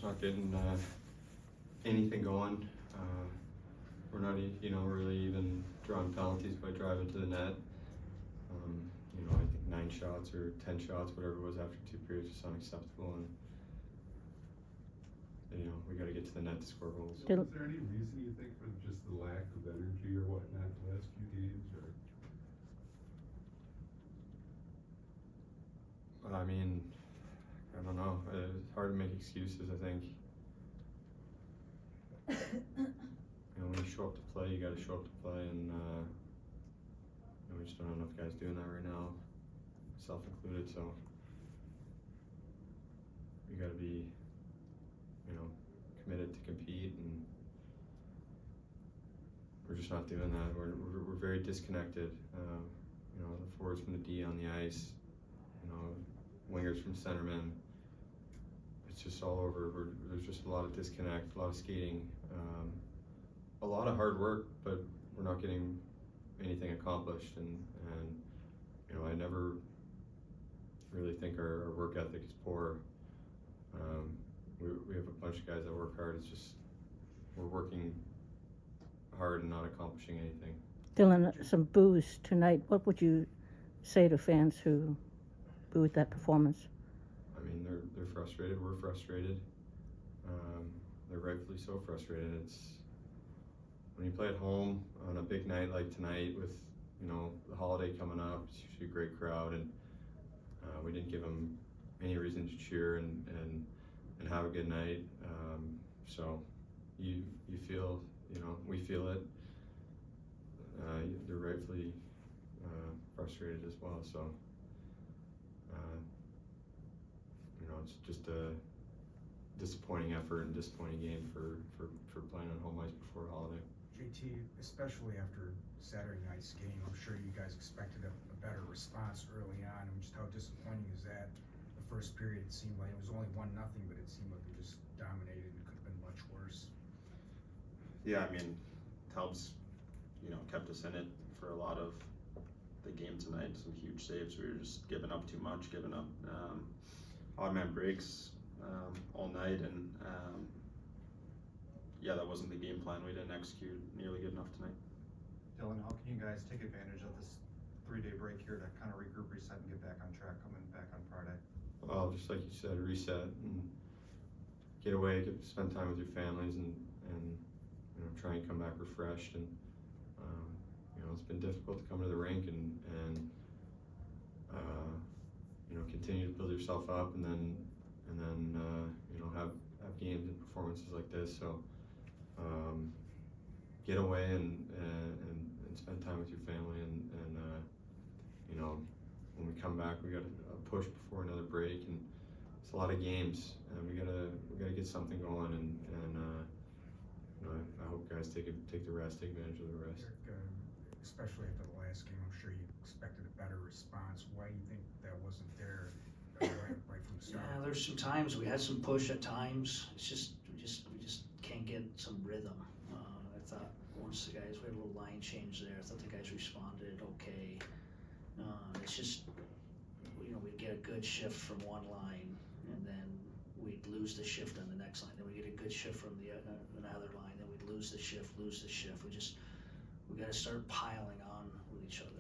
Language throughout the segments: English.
not getting anything going. We're not, really even drawing penalties by driving to the net. I think 9 shots or 10 shots, whatever it was after 2 periods, was unacceptable, and we got to get to the net to score goals. Is there any reason you think for just the lack of energy or whatnot the last few games? I mean, I don't know. It's hard to make excuses, I think. When you show up to play, you got to show up to play, and we just don't have enough guys doing that right now, self included. So we got to be, committed to compete, and we're just not doing that. We're very disconnected. The forwards from the D on the ice, wingers from centermen. It's just all over. There's just a lot of disconnect, a lot of skating, a lot of hard work, but we're not getting anything accomplished. And I never really think our work ethic is poor. We have a bunch of guys that work hard. It's just we're working hard and not accomplishing anything. Dylan, some boos tonight. What would you say to fans who booed that performance? I mean, they're frustrated. We're frustrated. They're rightfully so frustrated. It's when you play at home on a big night like tonight with the holiday coming up. It's usually a great crowd, and we didn't give them any reason to cheer and have a good night. So you feel, we feel it. They're rightfully frustrated as well. So it's just a disappointing effort and disappointing game for playing on home ice before a holiday. JT, especially after Saturday night's game, I'm sure you guys expected a better response early on. Just how disappointing is that? The first period, it seemed like it was only 1-0, but it seemed like we just dominated and could have been much worse. Yeah, I mean, Tubbs, kept us in it for a lot of the game tonight. Some huge saves. We were just giving up too much, giving up odd man breaks all night, and that wasn't the game plan. We didn't execute nearly good enough tonight. Dylan, how can you guys take advantage of this 3-day break here to kind of regroup, reset, and get back on track coming back on Friday? Well, just like you said, reset and get away, spend time with your families, and try and come back refreshed. And it's been difficult to come to the rink and continue to build yourself up, and then have games and performances like this. So get away and spend time with your family, and when we come back, we got a push before another break, and it's a lot of games, and we gotta get something going, and I hope guys take the rest, take advantage of the rest. Especially after the last game, I'm sure you expected a better response. Why do you think that wasn't there right from the start? Yeah, there's some times we had some push at times. It's just we just can't get some rhythm. I thought once we had a little line change there. I thought the guys responded okay. It's just we'd get a good shift from one line, and then we'd lose the shift on the next line. Then we get a good shift from another line. Then we'd lose the shift. We got to start piling on with each other.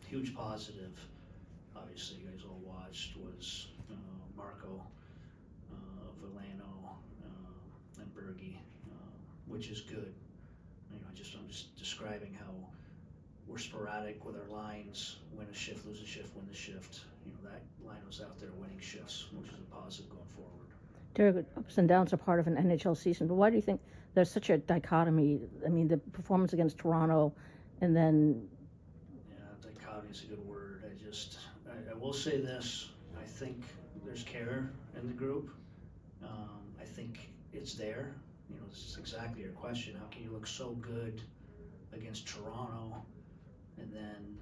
Huge positive, obviously, you guys all watched, was Marco, Villano, and Berge, which is good. I'm just describing how we're sporadic with our lines. Win a shift, lose a shift, win the shift. That line was out there winning shifts, which is a positive going forward. Derek, ups and downs are part of an NHL season, but why do you think there's such a dichotomy? I mean, the performance against Toronto, and then... Yeah, dichotomy is a good word. I will say this. I think there's care in the group. I think it's there. This is exactly your question. How can you look so good against Toronto and then,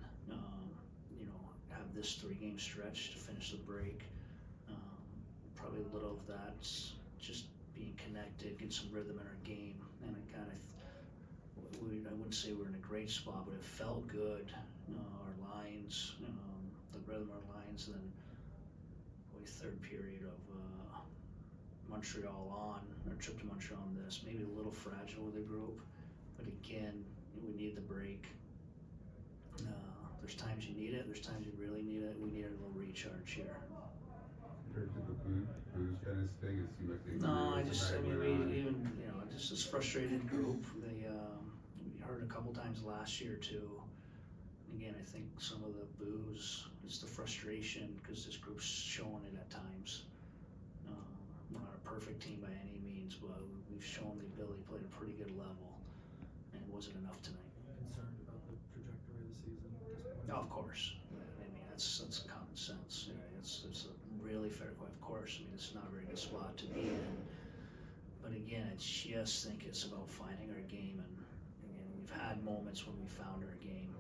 have this 3-game stretch to finish the break? Probably a little of that's just being connected, get some rhythm in our game, and I wouldn't say we're in a great spot, but it felt good. Our lines, the rhythm of our lines, and then probably third period of Montreal on, or trip to Montreal on this, maybe a little fragile with the group, but again, we need the break. There's times you need it, there's times you really need it. We need a little recharge here. Compared to the booze kind of thing, it seemed like they. No, grew as the night went on. we even, just this frustrated group. We heard a couple times last year too. Again, I think some of the booze, it's the frustration because this group's showing it at times. We're not a perfect team by any means, but we've shown the ability to play at a pretty good level, and it wasn't enough tonight. Concerned about the trajectory of the season at this point? No, of course. I mean, that's common sense. It's a really fair question. Of course, I mean, it's not a very good spot to be in. But again, I just think it's about finding our game. And again, we've had moments when we found our game,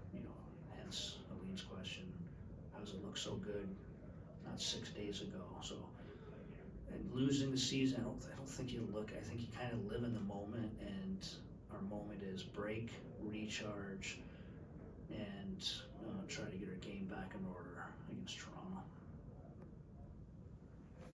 hence Aline's question. How does it look so good not 6 days ago? So, and losing the season, I don't think you look, I think you kind of live in the moment, and our moment is break, recharge, and try to get our game back in order.